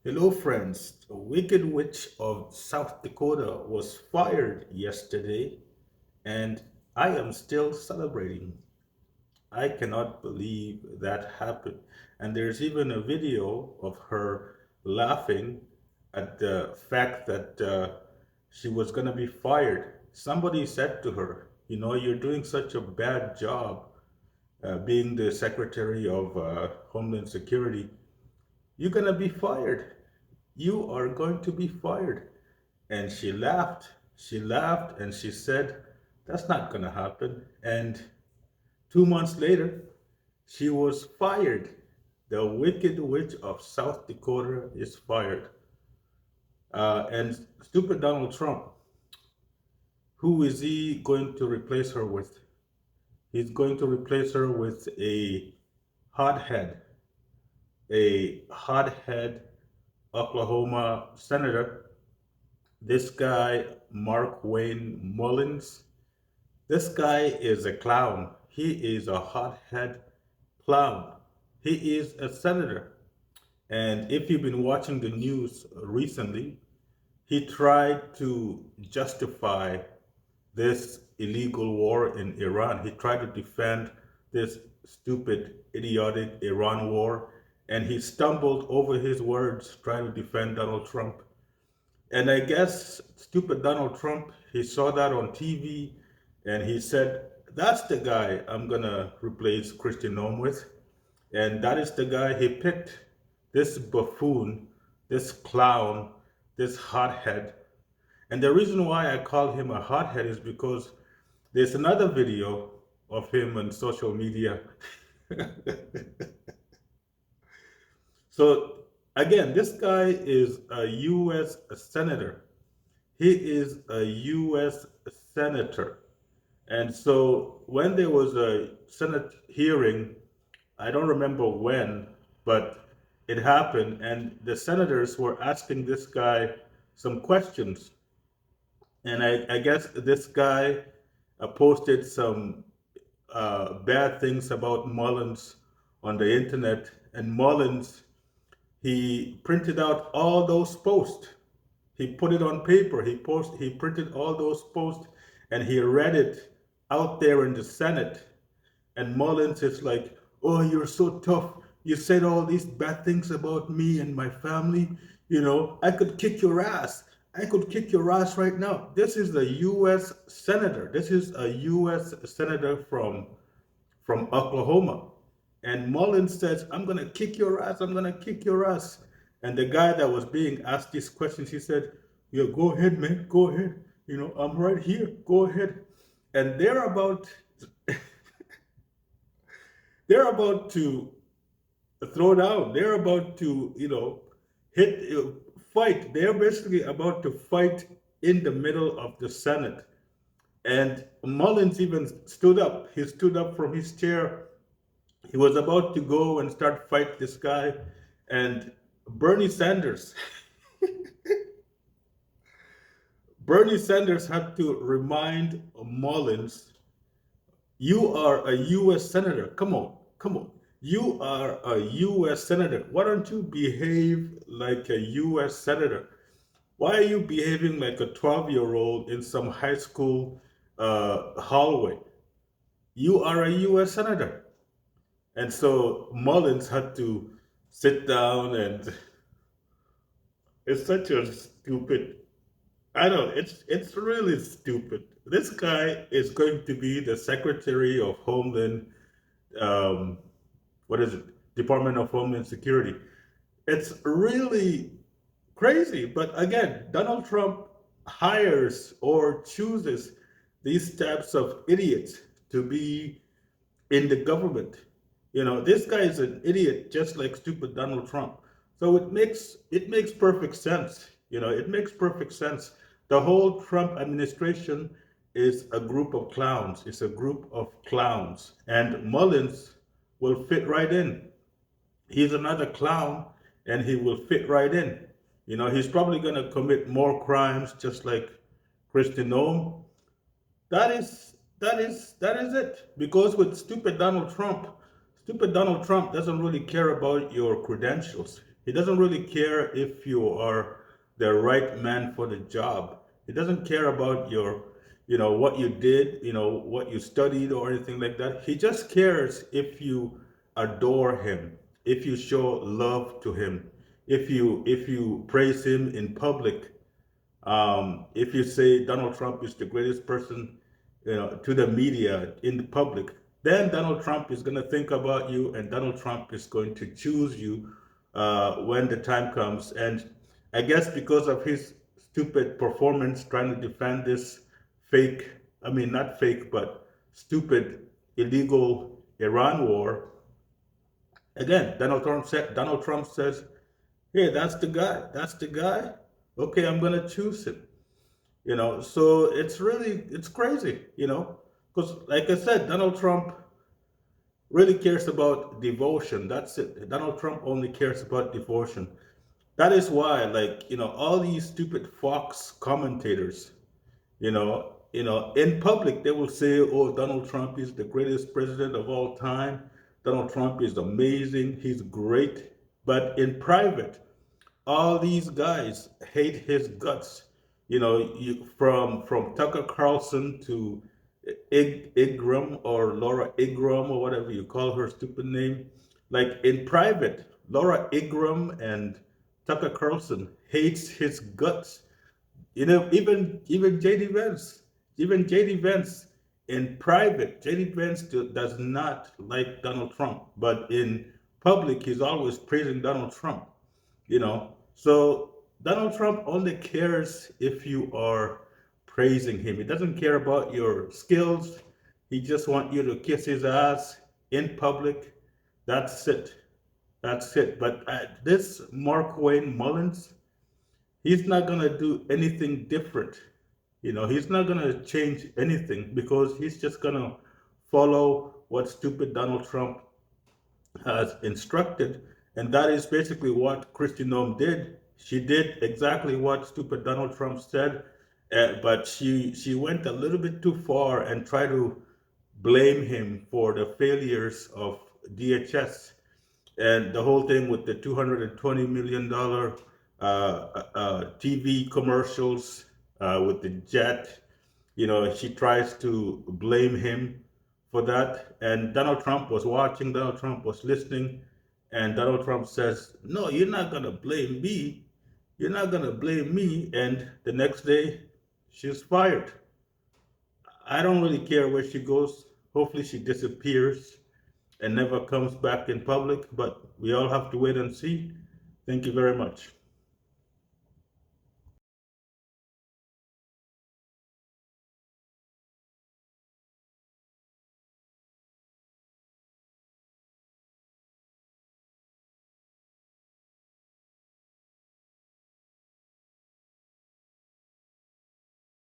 Hello, friends. The Wicked Witch of South Dakota was fired yesterday, and I am still celebrating. I cannot believe that happened. And there's even a video of her laughing at the fact that she was going to be fired. Somebody said to her, you're doing such a bad job being the Secretary of Homeland Security. You're going to be fired. You are going to be fired. And she laughed. She laughed and she said, that's not going to happen. And 2 months later, she was fired. The Wicked Witch of South Dakota is fired. And stupid Donald Trump, who is he going to replace her with? He's going to replace her with hothead, a hothead Oklahoma senator. This guy, Mark Wayne Mullins, this guy is a clown. He is a hothead clown. He is a senator. And if you've been watching the news recently, he tried to justify this illegal war in Iran. He tried to defend this stupid, idiotic Iran war, and he stumbled over his words trying to defend Donald Trump. And I guess stupid Donald Trump, he saw that on TV and he said, that's the guy I'm going to replace Kristi Noem with. And that is the guy he picked. This buffoon, this clown, this hothead. And the reason why I call him a hothead is because there's another video of him on social media. So again, this guy is a U.S. senator. He is a U.S. senator. And so when there was a Senate hearing, I don't remember when, but it happened, and the senators were asking this guy some questions. And I guess this guy posted some bad things about Mullins on the internet, and Mullins, he printed out all those posts. He put it on paper. He printed all those posts and he read it out there in the Senate. And Mullins is like, "Oh, you're so tough. You said all these bad things about me and my family. I could kick your ass. I could kick your ass right now." This is a U.S. senator. This is a U.S. senator from Oklahoma. And Mullins says, "I'm going to kick your ass. I'm going to kick your ass." And the guy that was being asked these questions, he said, "Yeah, go ahead, man. Go ahead. I'm right here. Go ahead." And they're about to throw down. They're about to, hit, fight. They're basically about to fight in the middle of the Senate. And Mullins even stood up. He stood up from his chair. He was about to go and start fight this guy. And Bernie Sanders, Bernie Sanders had to remind Mullins, "You are a U.S. senator. Come on, come on. You are a U.S. senator. Why don't you behave like a U.S. senator? Why are you behaving like a 12-year-old in some high school hallway? You are a U.S. senator." And so Mullins had to sit down, and it's such a stupid. I know it's really stupid. This guy is going to be the Secretary of Homeland, um, what is it? Department of Homeland Security. It's really crazy. But again, Donald Trump hires or chooses these types of idiots to be in the government. This guy is an idiot, just like stupid Donald Trump. So it makes perfect sense. It makes perfect sense. The whole Trump administration is a group of clowns. It's a group of clowns, and Mullins will fit right in. He's another clown, and he will fit right in. He's probably going to commit more crimes, just like Kristi Noem. That is it. Because with stupid Donald Trump doesn't really care about your credentials. He doesn't really care if you are the right man for the job. He doesn't care about your, what you did, what you studied or anything like that. He just cares if you adore him, if you show love to him, if you praise him in public, if you say Donald Trump is the greatest person, to the media in the public, then Donald Trump is going to think about you, and Donald Trump is going to choose you when the time comes. And I guess because of his stupid performance trying to defend this fake, I mean not fake, but stupid, illegal Iran war. Again, Donald Trump says, "Hey, that's the guy. That's the guy. Okay, I'm gonna choose him." So it's crazy, because like I said, Donald Trump really cares about devotion. That's it. Donald Trump only cares about devotion. That is why, like, all these stupid Fox commentators, in public they will say, "Oh, Donald Trump is the greatest president of all time. Donald Trump is amazing. He's great." But in private, all these guys hate his guts. From Tucker Carlson to Igram, or Laura Igram, or whatever you call her stupid name. Like in private, Laura Igram and Tucker Carlson hates his guts. Even JD Vance, in private, JD Vance does not like Donald Trump, but in public, he's always praising Donald Trump. So Donald Trump only cares if you are praising him. He doesn't care about your skills. He just wants you to kiss his ass in public. That's it. That's it. But this Mark Wayne Mullins, he's not going to do anything different. He's not going to change anything, because he's just going to follow what stupid Donald Trump has instructed. And that is basically what Kristi Noem did. She did exactly what stupid Donald Trump said, but she went a little bit too far and tried to blame him for the failures of DHS and the whole thing with the $220 million TV commercials with the jet. She tries to blame him for that. And Donald Trump was watching, Donald Trump was listening, and Donald Trump says, "No, you're not going to blame me. You're not going to blame me." And the next day, she's fired. I don't really care where she goes. Hopefully, she disappears and never comes back in public, but we all have to wait and see. Thank you very much.